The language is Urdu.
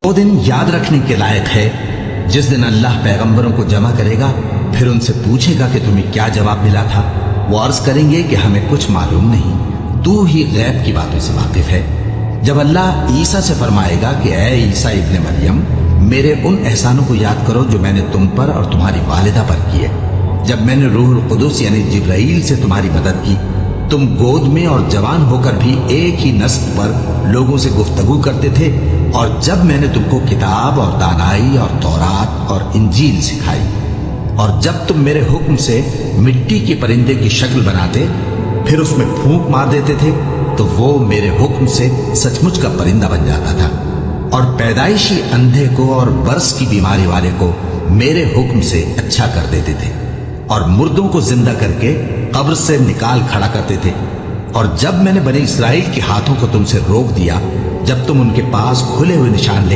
وہ دن یاد رکھنے کے لائق ہے جس دن اللہ پیغمبروں کو جمع کرے گا، پھر ان سے پوچھے گا کہ تمہیں کیا جواب ملا تھا۔ وہ عرض کریں گے کہ ہمیں کچھ معلوم نہیں، تو ہی غیب کی باتوں سے واقف ہے۔ جب اللہ عیسیٰ سے فرمائے گا کہ اے عیسیٰ ابن مریم، میرے ان احسانوں کو یاد کرو جو میں نے تم پر اور تمہاری والدہ پر کیے، جب میں نے روح القدس یعنی جبرائیل سے تمہاری مدد کی، تم گود میں اور جوان ہو کر بھی ایک ہی نسق پر لوگوں سے گفتگو کرتے تھے، اور جب میں نے تم کو کتاب اور دانائی اور تورات اور انجیل سکھائی، اور جب تم میرے حکم سے مٹی کے پرندے کی شکل بناتے پھر اس میں پھونک مار دیتے تھے تو وہ میرے حکم سے سچ مچ کا پرندہ بن جاتا تھا، اور پیدائشی اندھے کو اور برس کی بیماری والے کو میرے حکم سے اچھا کر دیتے تھے، اور مردوں کو زندہ کر کے قبر سے نکال کھڑا کرتے تھے۔ اور جب میں نے بنی اسرائیل کے ہاتھوں کو تم سے روک دیا جب تم ان کے پاس کھلے ہوئے نشان لے